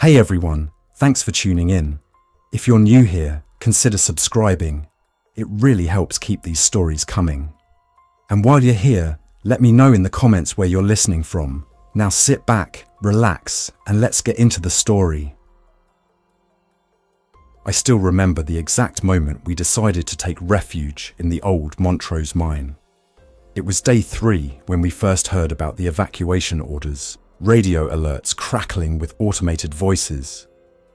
Hey everyone, thanks for tuning in. If you're new here, consider subscribing. It really helps keep these stories coming. And while you're here, let me know in the comments where you're listening from. Now sit back, relax, and let's get into the story. I still remember the exact moment we decided to take refuge in the old Montrose mine. It was day 3 when we first heard about the evacuation orders. Radio alerts crackling with automated voices,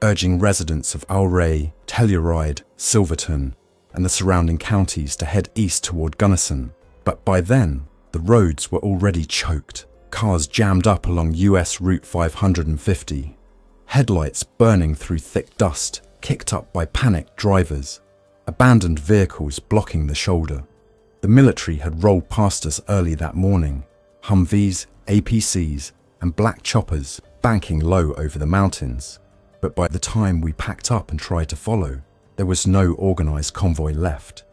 urging residents of Alray, Telluride, Silverton, and the surrounding counties to head east toward Gunnison. But by then, the roads were already choked, cars jammed up along US Route 550, headlights burning through thick dust, kicked up by panicked drivers, abandoned vehicles blocking the shoulder. The military had rolled past us early that morning, Humvees, APCs, and black choppers banking low over the mountains. But by the time we packed up and tried to follow, there was no organized convoy left.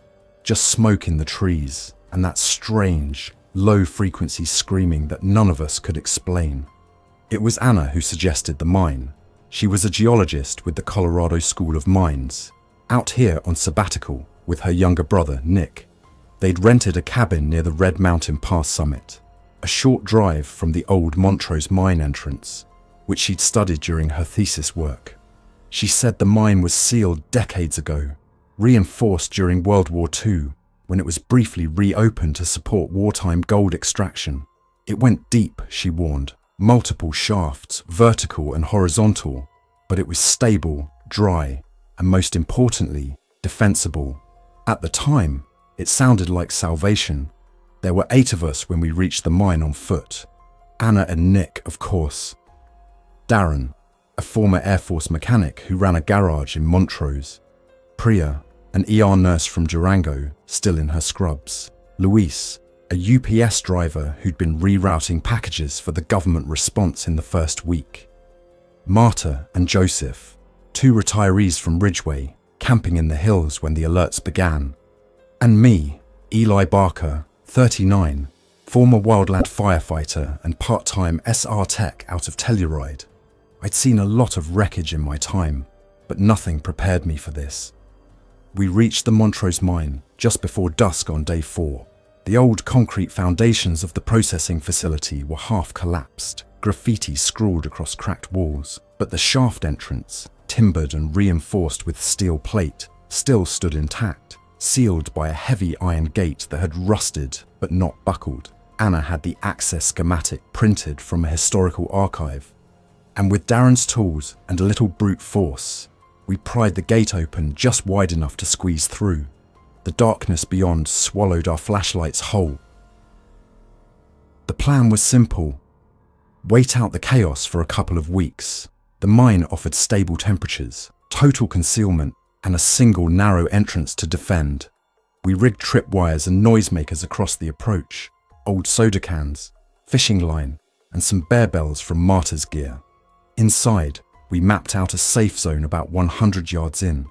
Just smoke in the trees and that strange, low-frequency screaming that none of us could explain. It was Anna who suggested the mine. She was a geologist with the Colorado School of Mines, out here on sabbatical with her younger brother, Nick. They'd rented a cabin near the Red Mountain Pass summit, a short drive from the old Montrose mine entrance, which she'd studied during her thesis work. She said the mine was sealed decades ago, reinforced during World War II, when it was briefly reopened to support wartime gold extraction. It went deep, she warned, multiple shafts, vertical and horizontal, but it was stable, dry, and most importantly, defensible. At the time, it sounded like salvation. There were 8 of us when we reached the mine on foot. Anna and Nick, of course. Darren, a former Air Force mechanic who ran a garage in Montrose. Priya, an ER nurse from Durango, still in her scrubs. Luis, a UPS driver who'd been rerouting packages for the government response in the first week. Marta and Joseph, 2 retirees from Ridgeway, camping in the hills when the alerts began. And me, Eli Barker, 39, former wildland firefighter and part-time SR tech out of Telluride. I'd seen a lot of wreckage in my time, but nothing prepared me for this. We reached the Montrose mine just before dusk on day 4. The old concrete foundations of the processing facility were half collapsed, graffiti scrawled across cracked walls, but the shaft entrance, timbered and reinforced with steel plate, still stood intact, sealed by a heavy iron gate that had rusted but not buckled. Anna had the access schematic printed from a historical archive, and with Darren's tools and a little brute force, we pried the gate open just wide enough to squeeze through. The darkness beyond swallowed our flashlights whole. The plan was simple. Wait out the chaos for a couple of weeks. The mine offered stable temperatures, total concealment, and a single narrow entrance to defend. We rigged tripwires and noisemakers across the approach, old soda cans, fishing line, and some bear bells from Marta's gear. Inside, we mapped out a safe zone about 100 yards in,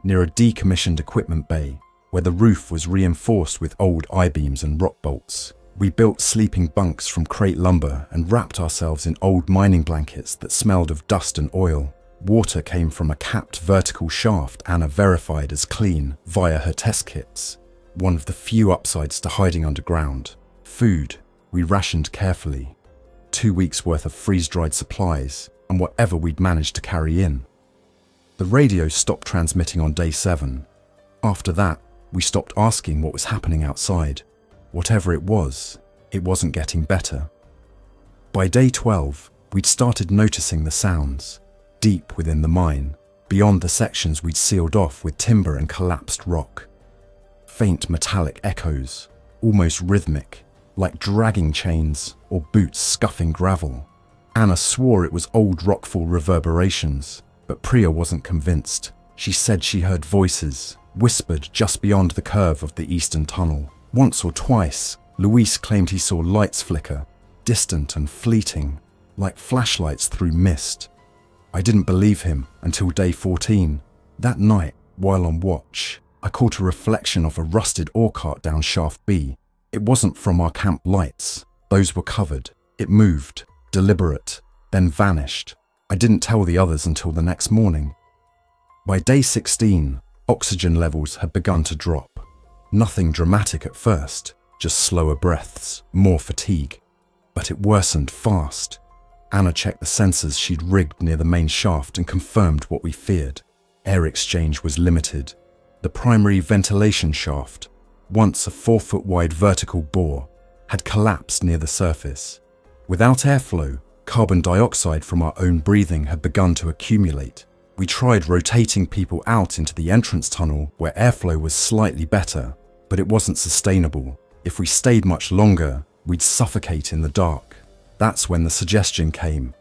near a decommissioned equipment bay, where the roof was reinforced with old I-beams and rock bolts. We built sleeping bunks from crate lumber and wrapped ourselves in old mining blankets that smelled of dust and oil. Water came from a capped vertical shaft Anna verified as clean via her test kits, one of the few upsides to hiding underground. Food, we rationed carefully. 2 weeks worth of freeze-dried supplies and whatever we'd managed to carry in. The radio stopped transmitting on day 7. After that, we stopped asking what was happening outside. Whatever it wasn't getting better. By day 12, we'd started noticing the sounds. Deep within the mine, beyond the sections we'd sealed off with timber and collapsed rock. Faint metallic echoes, almost rhythmic, like dragging chains or boots scuffing gravel. Anna swore it was old rockfall reverberations, but Priya wasn't convinced. She said she heard voices, whispered just beyond the curve of the eastern tunnel. Once or twice, Luis claimed he saw lights flicker, distant and fleeting, like flashlights through mist. I didn't believe him until day 14. That night, while on watch, I caught a reflection of a rusted ore cart down Shaft B. It wasn't from our camp lights. Those were covered. It moved, deliberate, then vanished. I didn't tell the others until the next morning. By day 16, oxygen levels had begun to drop. Nothing dramatic at first, just slower breaths, more fatigue. But it worsened fast. Anna checked the sensors she'd rigged near the main shaft and confirmed what we feared. Air exchange was limited. The primary ventilation shaft, once a 4-foot wide vertical bore, had collapsed near the surface. Without airflow, carbon dioxide from our own breathing had begun to accumulate. We tried rotating people out into the entrance tunnel where airflow was slightly better, but it wasn't sustainable. If we stayed much longer, we'd suffocate in the dark. That's when the suggestion came.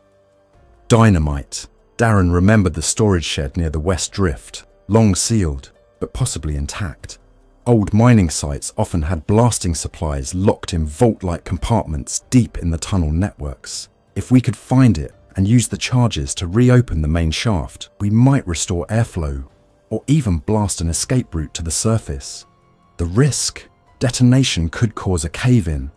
Dynamite. Darren remembered the storage shed near the West Drift, long sealed, but possibly intact. Old mining sites often had blasting supplies locked in vault-like compartments deep in the tunnel networks. If we could find it and use the charges to reopen the main shaft, we might restore airflow, or even blast an escape route to the surface. The risk: detonation could cause a cave-in.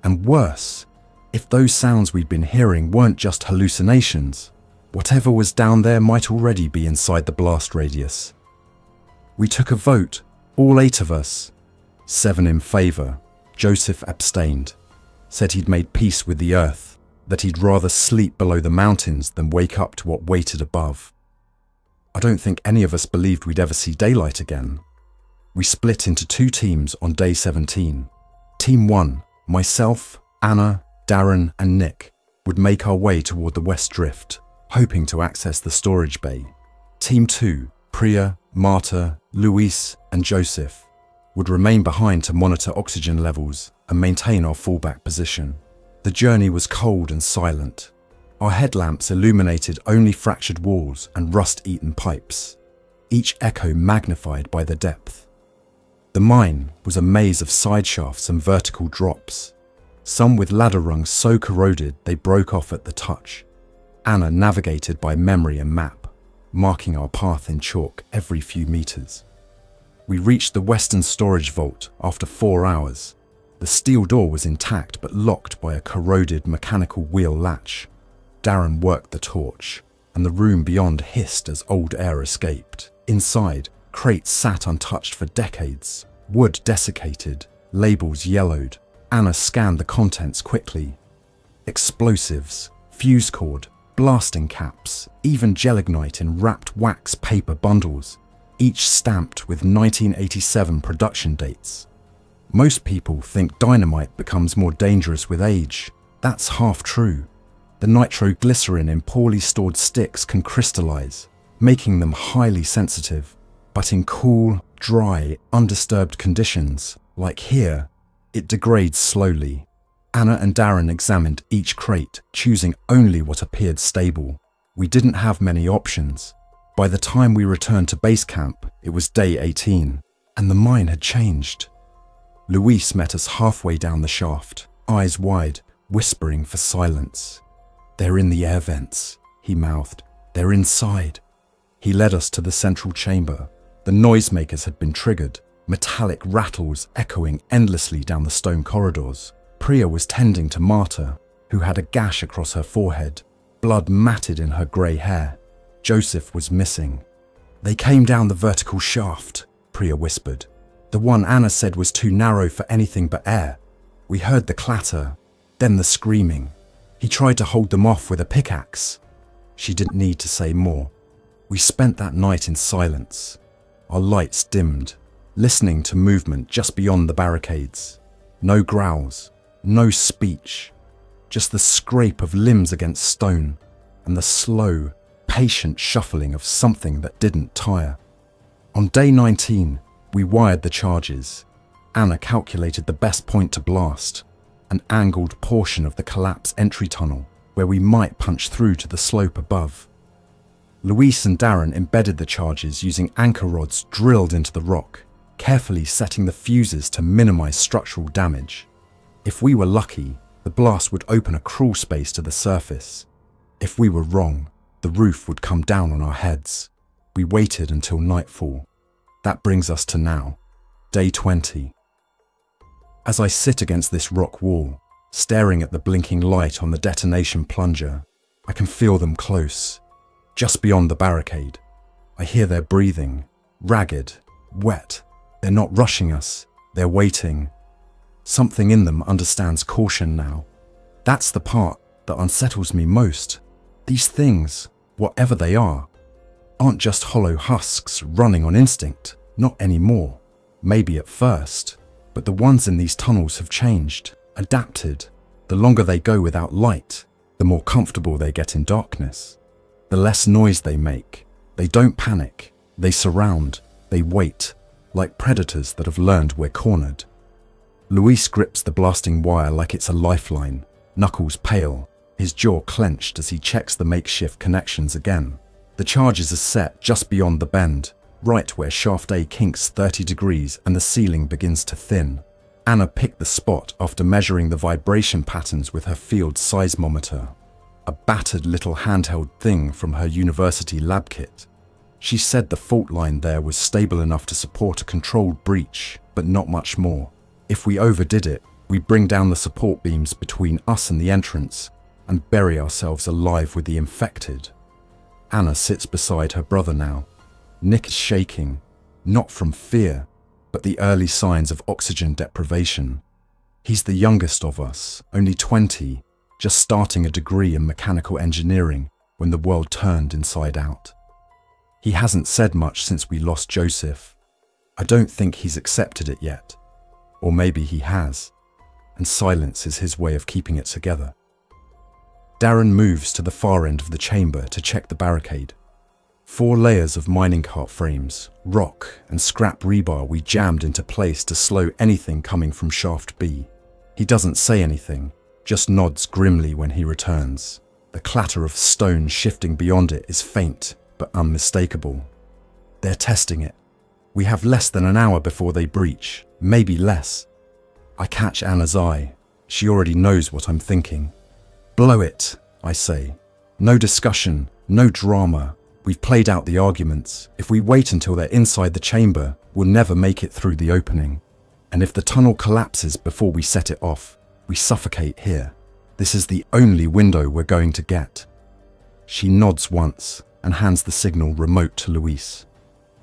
And worse, if those sounds we'd been hearing weren't just hallucinations, whatever was down there might already be inside the blast radius. We took a vote, all 8 of us. 7 in favour. Joseph abstained, said he'd made peace with the earth, that he'd rather sleep below the mountains than wake up to what waited above. I don't think any of us believed we'd ever see daylight again. We split into 2 teams on day 17. Team 1, myself, Anna, Darren and Nick, would make our way toward the West Drift, hoping to access the storage bay. Team 2, Priya, Marta, Luis and Joseph, would remain behind to monitor oxygen levels and maintain our fallback position. The journey was cold and silent. Our headlamps illuminated only fractured walls and rust-eaten pipes, each echo magnified by the depth. The mine was a maze of side shafts and vertical drops, some with ladder rungs so corroded they broke off at the touch. Anna navigated by memory and map, marking our path in chalk every few meters. We reached the western storage vault after 4 hours. The steel door was intact but locked by a corroded mechanical wheel latch. Darren worked the torch, and the room beyond hissed as old air escaped. Inside, crates sat untouched for decades, wood desiccated, labels yellowed. Anna scanned the contents quickly. Explosives, fuse cord, blasting caps, even gelignite in wrapped wax paper bundles, each stamped with 1987 production dates. Most people think dynamite becomes more dangerous with age. That's half true. The nitroglycerin in poorly stored sticks can crystallize, making them highly sensitive. But in cool, dry, undisturbed conditions, like here, it degrades slowly. Anna and Darren examined each crate, choosing only what appeared stable. We didn't have many options. By the time we returned to base camp, it was day 18, and the mine had changed. Luis met us halfway down the shaft, eyes wide, whispering for silence. "They're in the air vents," he mouthed. "They're inside." He led us to the central chamber. The noisemakers had been triggered, metallic rattles echoing endlessly down the stone corridors. Priya was tending to Marta, who had a gash across her forehead, blood matted in her grey hair. Joseph was missing. "They came down the vertical shaft," Priya whispered. "The one Anna said was too narrow for anything but air. We heard the clatter, then the screaming. He tried to hold them off with a pickaxe." She didn't need to say more. We spent that night in silence, our lights dimmed, listening to movement just beyond the barricades. No growls, no speech, just the scrape of limbs against stone and the slow, patient shuffling of something that didn't tire. On day 19, we wired the charges. Anna calculated the best point to blast, an angled portion of the collapse entry tunnel where we might punch through to the slope above. Luis and Darren embedded the charges using anchor rods drilled into the rock, carefully setting the fuses to minimize structural damage. If we were lucky, the blast would open a crawl space to the surface. If we were wrong, the roof would come down on our heads. We waited until nightfall. That brings us to now, day 20. As I sit against this rock wall, staring at the blinking light on the detonation plunger, I can feel them close, just beyond the barricade. I hear their breathing, ragged, wet. They're not rushing us, they're waiting. Something in them understands caution now. That's the part that unsettles me most. These things, whatever they are, aren't just hollow husks running on instinct, not anymore. Maybe at first, but the ones in these tunnels have changed, adapted. The longer they go without light, the more comfortable they get in darkness. The less noise they make. They don't panic. They surround. They wait, like predators that have learned we're cornered. Luis grips the blasting wire like it's a lifeline, knuckles pale, his jaw clenched as he checks the makeshift connections again. The charges are set just beyond the bend, right where shaft A kinks 30 degrees and the ceiling begins to thin. Anna picked the spot after measuring the vibration patterns with her field seismometer, a battered little handheld thing from her university lab kit. She said the fault line there was stable enough to support a controlled breach, but not much more. If we overdid it, we'd bring down the support beams between us and the entrance and bury ourselves alive with the infected. Anna sits beside her brother now. Nick is shaking, not from fear, but the early signs of oxygen deprivation. He's the youngest of us, only 20, just starting a degree in mechanical engineering when the world turned inside out. He hasn't said much since we lost Joseph. I don't think he's accepted it yet. Or maybe he has, and silence is his way of keeping it together. Darren moves to the far end of the chamber to check the barricade. 4 layers of mining cart frames, rock and scrap rebar we jammed into place to slow anything coming from shaft B. He doesn't say anything, just nods grimly when he returns. The clatter of stone shifting beyond it is faint, but unmistakable. They're testing it. We have less than an hour before they breach, maybe less. I catch Anna's eye. She already knows what I'm thinking. Blow it, I say. No discussion, no drama. We've played out the arguments. If we wait until they're inside the chamber, we'll never make it through the opening. And if the tunnel collapses before we set it off, we suffocate here. This is the only window we're going to get. She nods once and hands the signal remote to Luis.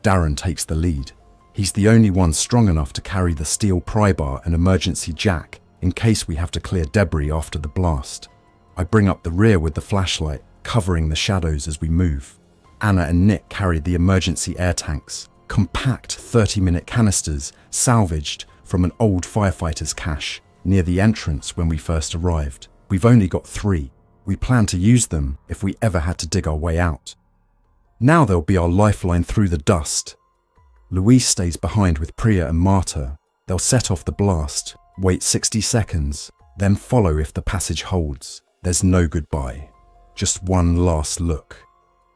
Darren takes the lead. He's the only one strong enough to carry the steel pry bar and emergency jack in case we have to clear debris after the blast. I bring up the rear with the flashlight, covering the shadows as we move. Anna and Nick carried the emergency air tanks, compact 30-minute canisters salvaged from an old firefighter's cache near the entrance when we first arrived. We've only got 3. We plan to use them if we ever had to dig our way out. Now they'll be our lifeline through the dust. Luis stays behind with Priya and Marta. They'll set off the blast, wait 60 seconds, then follow if the passage holds. There's no goodbye, just one last look.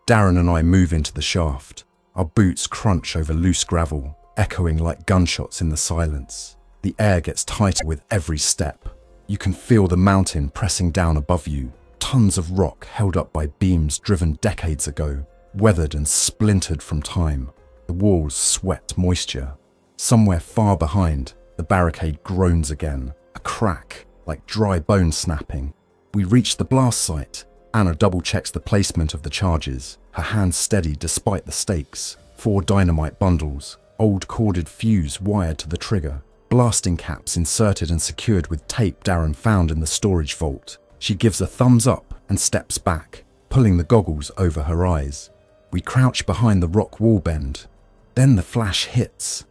Darren and I move into the shaft. Our boots crunch over loose gravel, echoing like gunshots in the silence. The air gets tighter with every step. You can feel the mountain pressing down above you. Tons of rock held up by beams driven decades ago, weathered and splintered from time. The walls sweat moisture. Somewhere far behind, the barricade groans again, a crack, like dry bone snapping. We reach the blast site. Anna double-checks the placement of the charges, her hands steady despite the stakes. 4 dynamite bundles, old corded fuse wired to the trigger, blasting caps inserted and secured with tape Darren found in the storage vault. She gives a thumbs up and steps back, pulling the goggles over her eyes. We crouch behind the rock wall bend. Then the flash hits.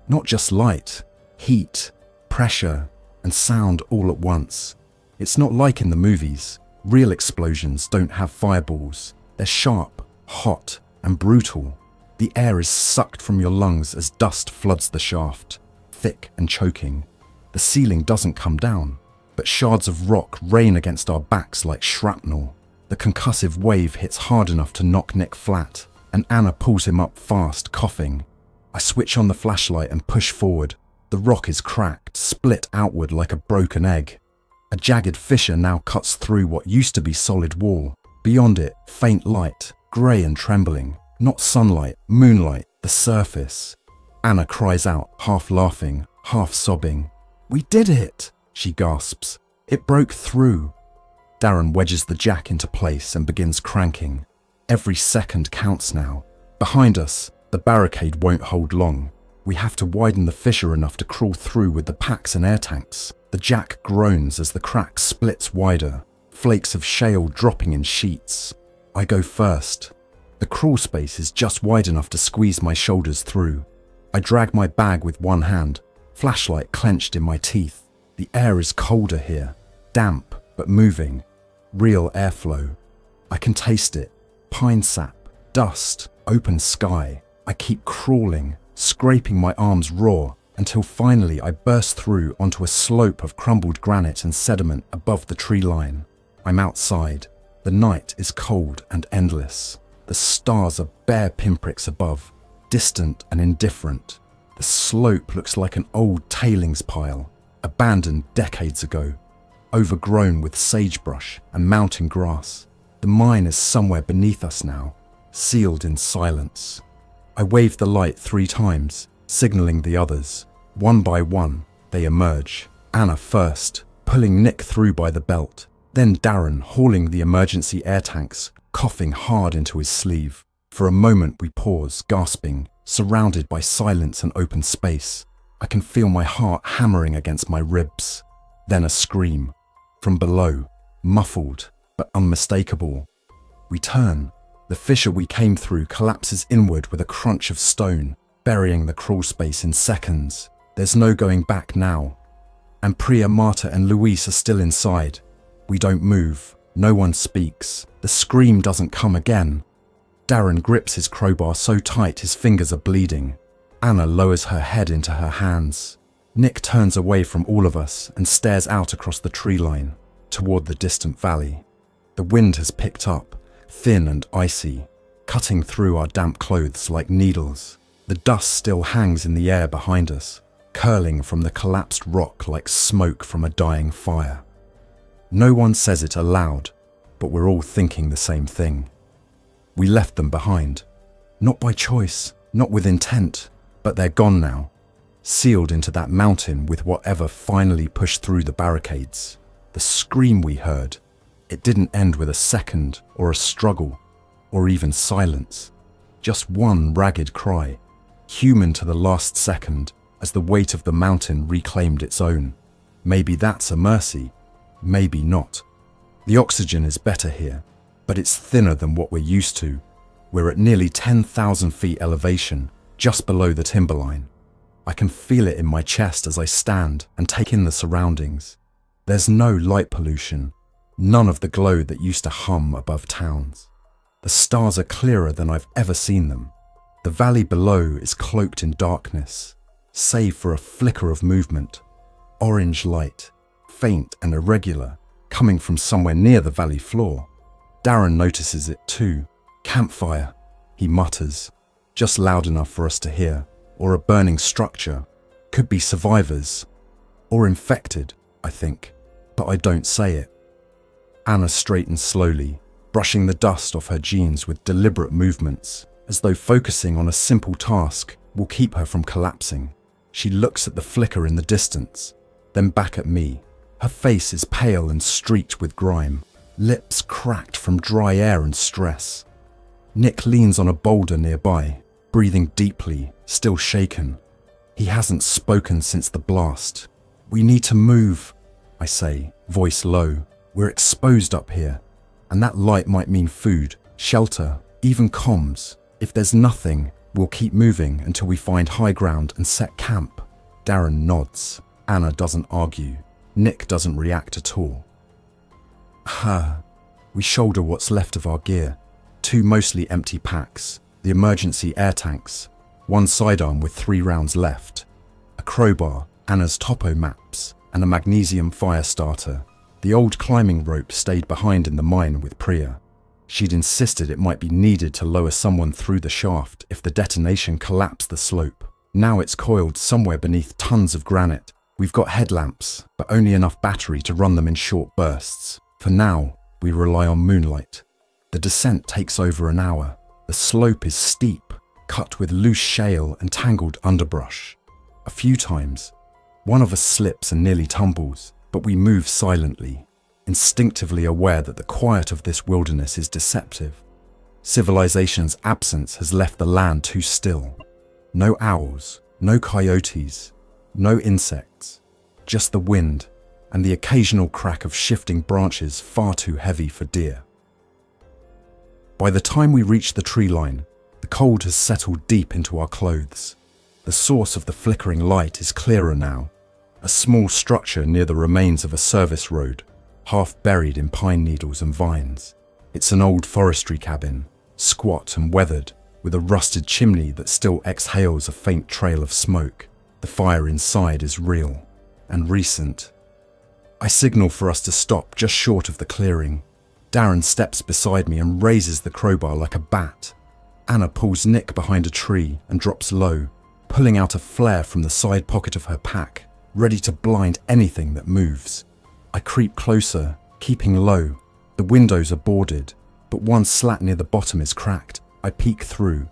Not just light, heat, pressure, and sound all at once. It's not like in the movies. Real explosions don't have fireballs. They're sharp, hot, and brutal. The air is sucked from your lungs as dust floods the shaft, thick and choking. The ceiling doesn't come down, but shards of rock rain against our backs like shrapnel. The concussive wave hits hard enough to knock Nick flat, and Anna pulls him up fast, coughing. I switch on the flashlight and push forward. The rock is cracked, split outward like a broken egg. A jagged fissure now cuts through what used to be solid wall. Beyond it, faint light, grey and trembling. Not sunlight, moonlight, the surface. Anna cries out, half laughing, half sobbing. "We did it!" she gasps. "It broke through." Darren wedges the jack into place and begins cranking. Every second counts now. Behind us, the barricade won't hold long. We have to widen the fissure enough to crawl through with the packs and air tanks. The jack groans as the crack splits wider, flakes of shale dropping in sheets. I go first. The crawl space is just wide enough to squeeze my shoulders through. I drag my bag with one hand, flashlight clenched in my teeth. The air is colder here, damp but moving. Real airflow. I can taste it. Pine sap, dust, open sky. I keep crawling, scraping my arms raw, until finally I burst through onto a slope of crumbled granite and sediment above the tree line. I'm outside. The night is cold and endless. The stars are bare pinpricks above, distant and indifferent. The slope looks like an old tailings pile, abandoned decades ago, overgrown with sagebrush and mountain grass. The mine is somewhere beneath us now, sealed in silence. I wave the light 3 times, signaling the others. One by one, they emerge. Anna first, pulling Nick through by the belt. Then Darren hauling the emergency air tanks, coughing hard into his sleeve. For a moment we pause, gasping, surrounded by silence and open space. I can feel my heart hammering against my ribs. Then a scream. From below, muffled but unmistakable. We turn. The fissure we came through collapses inward with a crunch of stone, burying the crawl space in seconds. There's no going back now. And Priya, Marta and Luis are still inside. We don't move. No one speaks. The scream doesn't come again. Darren grips his crowbar so tight his fingers are bleeding. Anna lowers her head into her hands. Nick turns away from all of us and stares out across the tree line, toward the distant valley. The wind has picked up, thin and icy, cutting through our damp clothes like needles. The dust still hangs in the air behind us, curling from the collapsed rock like smoke from a dying fire. No one says it aloud, but we're all thinking the same thing. We left them behind. Not by choice, not with intent, but they're gone now, sealed into that mountain with whatever finally pushed through the barricades. The scream we heard, it didn't end with a second or a struggle or even silence. Just one ragged cry, human to the last second as the weight of the mountain reclaimed its own. Maybe that's a mercy, maybe not. The oxygen is better here, but it's thinner than what we're used to. We're at nearly 10,000 feet elevation, just below the timberline. I can feel it in my chest as I stand and take in the surroundings. There's no light pollution, none of the glow that used to hum above towns. The stars are clearer than I've ever seen them. The valley below is cloaked in darkness, save for a flicker of movement. Orange light, faint and irregular, coming from somewhere near the valley floor. Darren notices it too. Campfire, he mutters, just loud enough for us to hear. Or a burning structure. Could be survivors. Or infected, I think, but I don't say it. Anna straightens slowly, brushing the dust off her jeans with deliberate movements, as though focusing on a simple task will keep her from collapsing. She looks at the flicker in the distance, then back at me. Her face is pale and streaked with grime, lips cracked from dry air and stress. Nick leans on a boulder nearby, breathing deeply, still shaken. He hasn't spoken since the blast. We need to move, I say, voice low. We're exposed up here, and that light might mean food, shelter, even comms. If there's nothing, we'll keep moving until we find high ground and set camp. Darren nods. Anna doesn't argue. Nick doesn't react at all. We shoulder what's left of our gear. 2 mostly empty packs, the emergency air tanks, 1 sidearm with 3 rounds left, a crowbar, Anna's topo maps, and a magnesium fire starter. The old climbing rope stayed behind in the mine with Priya. She'd insisted it might be needed to lower someone through the shaft if the detonation collapsed the slope. Now it's coiled somewhere beneath tons of granite. We've got headlamps, but only enough battery to run them in short bursts. For now, we rely on moonlight. The descent takes over an hour. The slope is steep, cut with loose shale and tangled underbrush. A few times, one of us slips and nearly tumbles, but we move silently. instinctively aware that the quiet of this wilderness is deceptive. Civilization's absence has left the land too still. No owls, no coyotes, no insects, just the wind and the occasional crack of shifting branches far too heavy for deer. By the time we reach the tree line, the cold has settled deep into our clothes. The source of the flickering light is clearer now, a small structure near the remains of a service road, half buried in pine needles and vines. It's an old forestry cabin, squat and weathered, with a rusted chimney that still exhales a faint trail of smoke. The fire inside is real and recent. I signal for us to stop just short of the clearing. Darren steps beside me and raises the crowbar like a bat. Anna pulls Nick behind a tree and drops low, pulling out a flare from the side pocket of her pack, ready to blind anything that moves. I creep closer, keeping low. The windows are boarded, but one slat near the bottom is cracked. I peek through.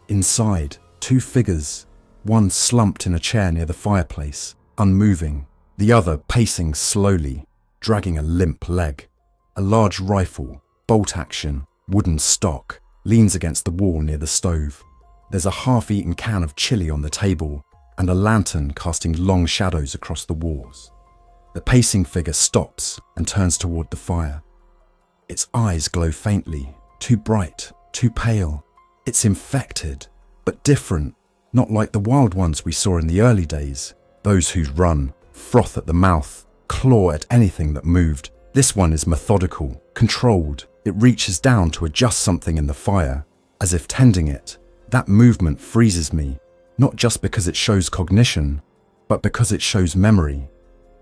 Inside, two figures, one slumped in a chair near the fireplace, unmoving, the other pacing slowly, dragging a limp leg. A large rifle, bolt action, wooden stock, leans against the wall near the stove. There's a half-eaten can of chili on the table and a lantern casting long shadows across the walls. The pacing figure stops and turns toward the fire. Its eyes glow faintly, too bright, too pale. It's infected, but different, not like the wild ones we saw in the early days, those who run, froth at the mouth, claw at anything that moved. This one is methodical, controlled. It reaches down to adjust something in the fire, as if tending it. That movement freezes me, not just because it shows cognition, but because it shows memory.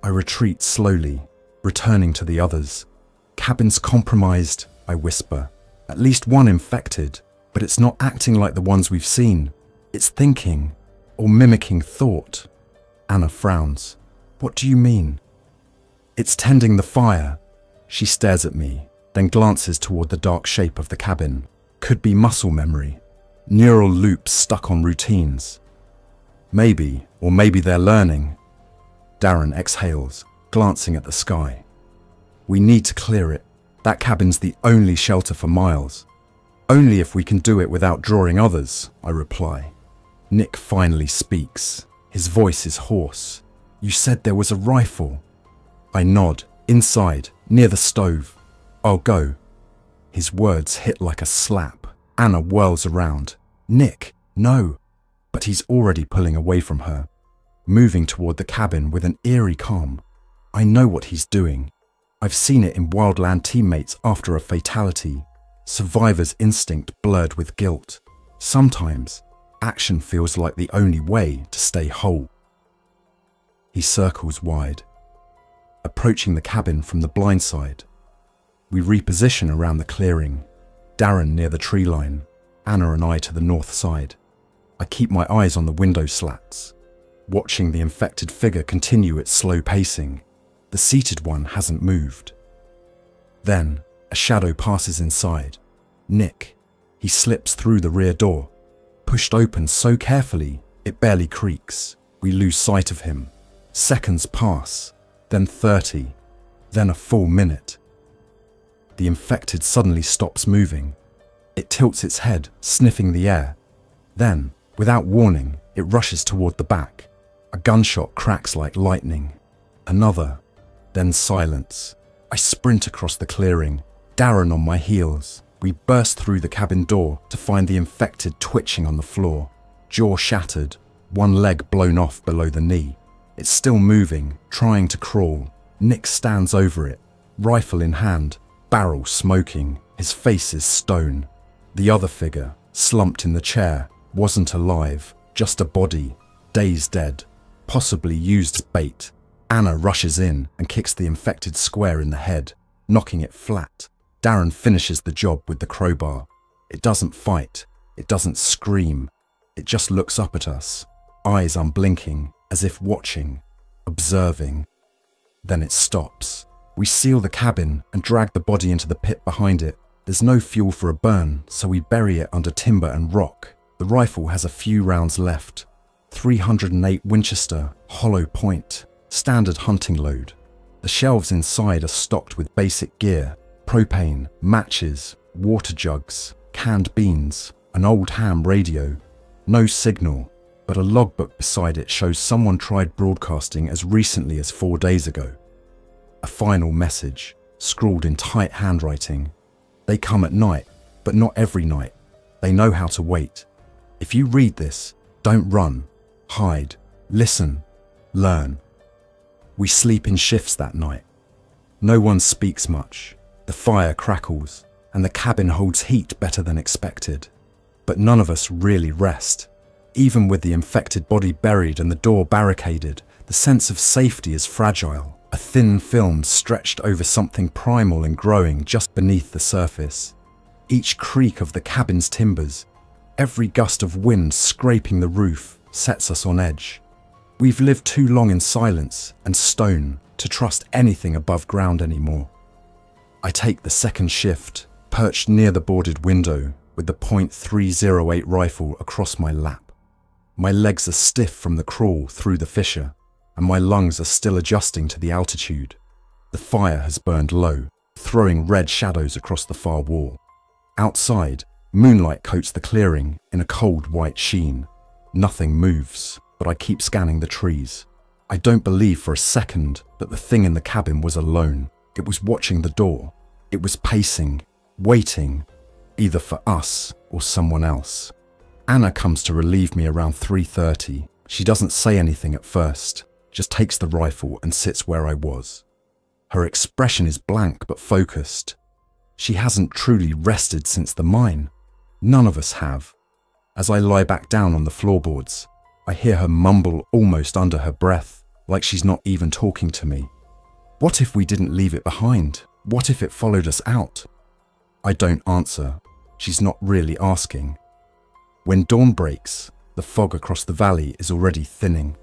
I retreat slowly, returning to the others. Cabin's compromised, I whisper. At least one infected, but it's not acting like the ones we've seen. It's thinking, or mimicking thought. Anna frowns. What do you mean? It's tending the fire. She stares at me, then glances toward the dark shape of the cabin. Could be muscle memory. Neural loops stuck on routines. Maybe, or maybe they're learning. Darren exhales, glancing at the sky. We need to clear it. That cabin's the only shelter for miles. Only if we can do it without drawing others, I reply. Nick finally speaks. His voice is hoarse. You said there was a rifle. I nod. Inside, near the stove. I'll go. His words hit like a slap. Anna whirls around. Nick, no. But he's already pulling away from her, moving toward the cabin with an eerie calm. I know what he's doing. I've seen it in wildland teammates after a fatality. Survivor's instinct blurred with guilt. Sometimes, action feels like the only way to stay whole. He circles wide, approaching the cabin from the blind side. We reposition around the clearing, Darren near the tree line, Anna and I to the north side. I keep my eyes on the window slats, watching the infected figure continue its slow pacing. The seated one hasn't moved. Then, a shadow passes inside. Nick. He slips through the rear door, pushed open so carefully it barely creaks. We lose sight of him. Seconds pass, then 30, then a full minute. The infected suddenly stops moving. It tilts its head, sniffing the air. Then, without warning, it rushes toward the back. A gunshot cracks like lightning. Another, then silence. I sprint across the clearing, Darren on my heels. We burst through the cabin door to find the infected twitching on the floor, jaw shattered, one leg blown off below the knee. It's still moving, trying to crawl. Nick stands over it, rifle in hand, barrel smoking. His face is stone. The other figure, slumped in the chair, wasn't alive, just a body, days dead, possibly used as bait. Anna rushes in and kicks the infected square in the head, knocking it flat. Darren finishes the job with the crowbar. It doesn't fight, it doesn't scream, it just looks up at us, eyes unblinking, as if watching, observing. Then it stops. We seal the cabin and drag the body into the pit behind it. There's no fuel for a burn, so we bury it under timber and rock. The rifle has a few rounds left. 308 Winchester, hollow point, standard hunting load. The shelves inside are stocked with basic gear: propane, matches, water jugs, canned beans, an old ham radio. No signal, but a logbook beside it shows someone tried broadcasting as recently as 4 days ago. A final message, scrawled in tight handwriting. They come at night, but not every night. They know how to wait. If you read this, don't run, hide, listen, learn. We sleep in shifts that night. No one speaks much. The fire crackles, and the cabin holds heat better than expected. But none of us really rest. Even with the infected body buried and the door barricaded, the sense of safety is fragile, a thin film stretched over something primal and growing just beneath the surface. Each creak of the cabin's timbers, every gust of wind scraping the roof, sets us on edge. We've lived too long in silence and stone to trust anything above ground anymore. I take the second shift, perched near the boarded window, with the .308 rifle across my lap. My legs are stiff from the crawl through the fissure, and my lungs are still adjusting to the altitude. The fire has burned low, throwing red shadows across the far wall. Outside, moonlight coats the clearing in a cold white sheen. Nothing moves, but I keep scanning the trees. I don't believe for a second that the thing in the cabin was alone. It was watching the door. It was pacing, waiting, either for us or someone else. Anna comes to relieve me around 3:30. She doesn't say anything at first, just takes the rifle and sits where I was. Her expression is blank but focused. She hasn't truly rested since the mine. None of us have. As I lie back down on the floorboards, I hear her mumble almost under her breath, like she's not even talking to me. What if we didn't leave it behind? What if it followed us out? I don't answer. She's not really asking. When dawn breaks, the fog across the valley is already thinning.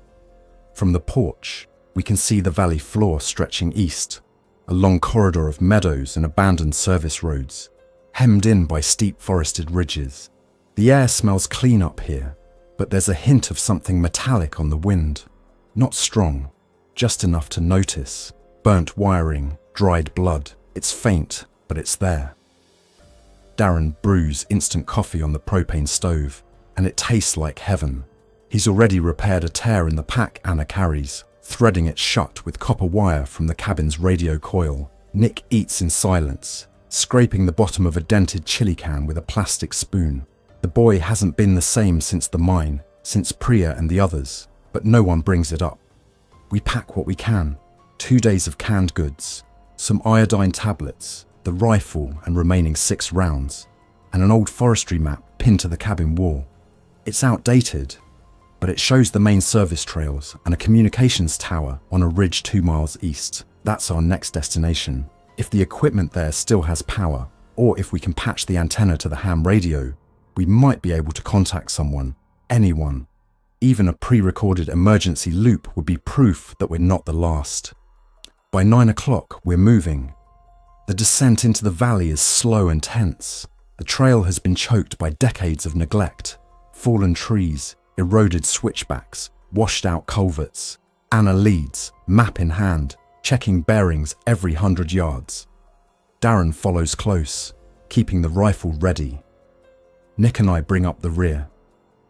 From the porch, we can see the valley floor stretching east, a long corridor of meadows and abandoned service roads, hemmed in by steep forested ridges. The air smells clean up here, but there's a hint of something metallic on the wind. Not strong, just enough to notice. Burnt wiring, dried blood. It's faint, but it's there. Darren brews instant coffee on the propane stove, and it tastes like heaven. He's already repaired a tear in the pack Anna carries, threading it shut with copper wire from the cabin's radio coil. Nick eats in silence, scraping the bottom of a dented chili can with a plastic spoon. The boy hasn't been the same since the mine, since Priya and the others, but no one brings it up. We pack what we can. 2 days of canned goods, some iodine tablets, the rifle and remaining 6 rounds, and an old forestry map pinned to the cabin wall. It's outdated, but it shows the main service trails and a communications tower on a ridge 2 miles east. That's our next destination. If the equipment there still has power, or if we can patch the antenna to the ham radio, we might be able to contact someone, anyone. Even a pre-recorded emergency loop would be proof that we're not the last. By 9 o'clock, we're moving. The descent into the valley is slow and tense. The trail has been choked by decades of neglect. Fallen trees, eroded switchbacks, washed out culverts. Anna leads, map in hand, checking bearings every 100 yards. Darren follows close, keeping the rifle ready. Nick and I bring up the rear.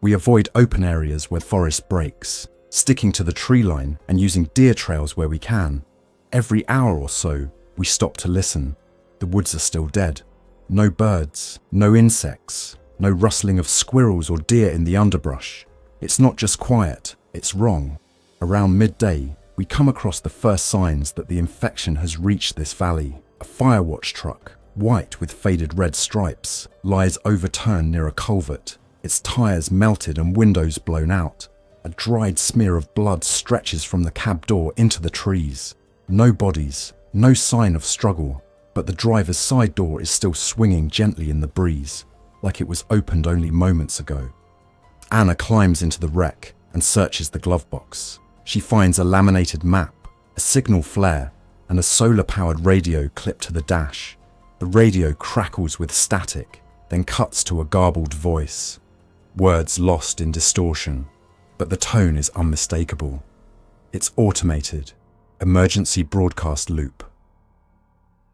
We avoid open areas where forest breaks, sticking to the tree line and using deer trails where we can. Every hour or so, we stop to listen. The woods are still dead. No birds, no insects, no rustling of squirrels or deer in the underbrush. It's not just quiet, it's wrong. Around midday, we come across the first signs that the infection has reached this valley. A firewatch truck, white with faded red stripes, lies overturned near a culvert, its tires melted and windows blown out. A dried smear of blood stretches from the cab door into the trees. No bodies, no sign of struggle, but the driver's side door is still swinging gently in the breeze, like it was opened only moments ago. Anna climbs into the wreck and searches the glove box. She finds a laminated map, a signal flare, and a solar-powered radio clipped to the dash. The radio crackles with static, then cuts to a garbled voice. Words lost in distortion, but the tone is unmistakable. It's automated, Emergency broadcast loop.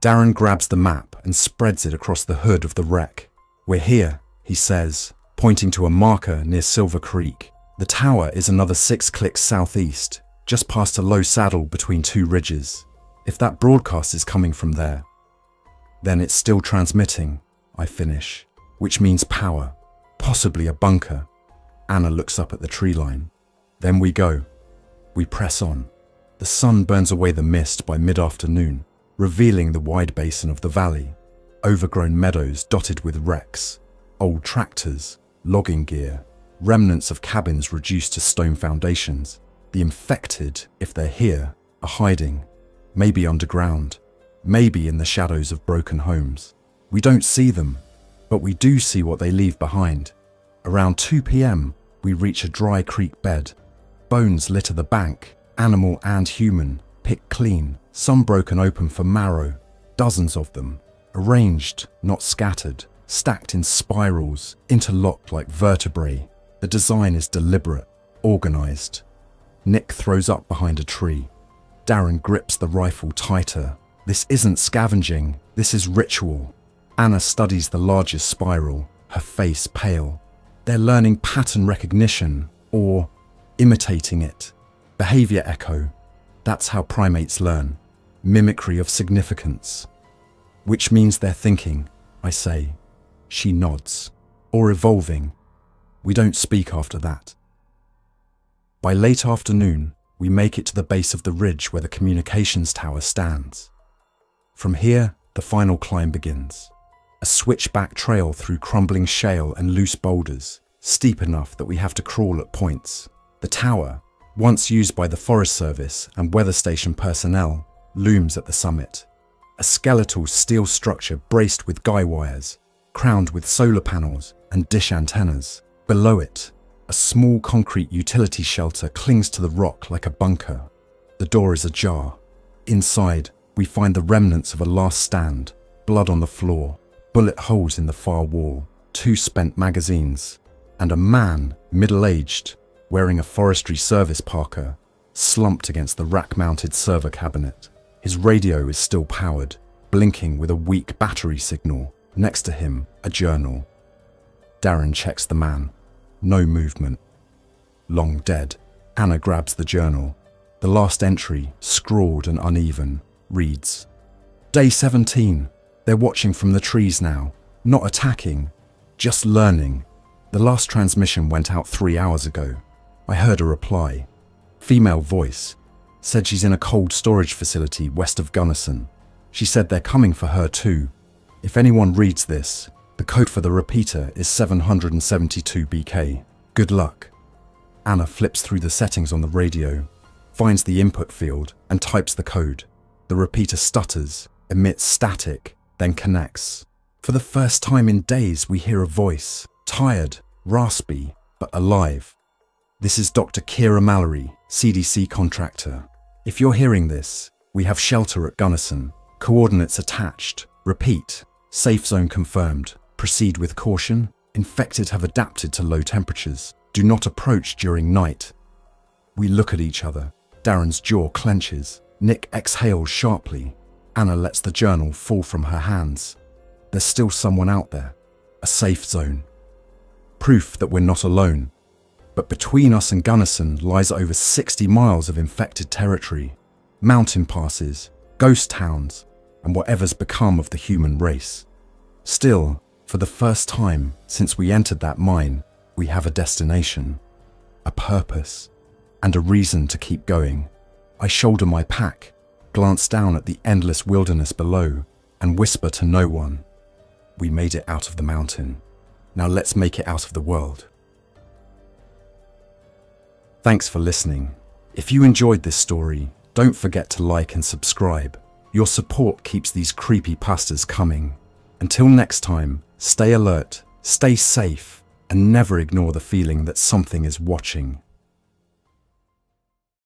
Darren grabs the map and spreads it across the hood of the wreck. "We're here," he says, pointing to a marker near Silver Creek. The tower is another 6 clicks southeast, just past a low saddle between 2 ridges. If that broadcast is coming from there, then it's still transmitting, I finish, which means power, possibly a bunker. Anna looks up at the tree line. Then we go. We press on. The sun burns away the mist by mid-afternoon, revealing the wide basin of the valley, overgrown meadows dotted with wrecks, old tractors, logging gear, remnants of cabins reduced to stone foundations. The infected, if they're here, are hiding, maybe underground, maybe in the shadows of broken homes. We don't see them, but we do see what they leave behind. Around 2 p.m, we reach a dry creek bed. Bones litter the bank, animal and human, picked clean, some broken open for marrow, dozens of them, arranged, not scattered, stacked in spirals, interlocked like vertebrae. The design is deliberate, organized. Nick throws up behind a tree. Darren grips the rifle tighter. This isn't scavenging, this is ritual. Anna studies the largest spiral, her face pale. They're learning pattern recognition, or imitating it. Behavior echo. That's how primates learn. Mimicry of significance. Which means they're thinking, I say. She nods. Or evolving. We don't speak after that. By late afternoon, we make it to the base of the ridge where the communications tower stands. From here, the final climb begins. A switchback trail through crumbling shale and loose boulders, steep enough that we have to crawl at points. The tower, once used by the Forest Service and weather station personnel, looms at the summit. A skeletal steel structure braced with guy wires, crowned with solar panels and dish antennas. Below it, a small concrete utility shelter clings to the rock like a bunker. The door is ajar. Inside, we find the remnants of a last stand, blood on the floor, bullet holes in the far wall, 2 spent magazines, and a man, middle-aged, wearing a forestry service parka, slumped against the rack-mounted server cabinet. His radio is still powered, blinking with a weak battery signal. Next to him, a journal. Darren checks the man. No movement. Long dead. Anna grabs the journal. The last entry, scrawled and uneven, reads, "Day 17. They're watching from the trees now. Not attacking, just learning. The last transmission went out 3 hours ago. I heard a reply. Female voice. Said she's in a cold storage facility west of Gunnison. She said they're coming for her too. If anyone reads this, the code for the repeater is 772 BK. Good luck." Anna flips through the settings on the radio, finds the input field and types the code. The repeater stutters, emits static, then connects. For the first time in days, we hear a voice, tired, raspy, but alive. This is Dr. Kira Mallory, CDC contractor. If you're hearing this, we have shelter at Gunnison. Coordinates attached. Repeat. Safe zone confirmed. Proceed with caution. Infected have adapted to low temperatures. Do not approach during night. We look at each other. Darren's jaw clenches. Nick exhales sharply. Anna lets the journal fall from her hands. There's still someone out there. A safe zone. Proof that we're not alone. But between us and Gunnison lies over 60 miles of infected territory. Mountain passes, ghost towns, and whatever's become of the human race. Still, for the first time since we entered that mine, we have a destination, a purpose, and a reason to keep going. I shoulder my pack, glance down at the endless wilderness below, and whisper to no one, "We made it out of the mountain. Now let's make it out of the world." Thanks for listening. If you enjoyed this story, don't forget to like and subscribe. Your support keeps these creepypastas coming. Until next time, stay alert, stay safe, and never ignore the feeling that something is watching.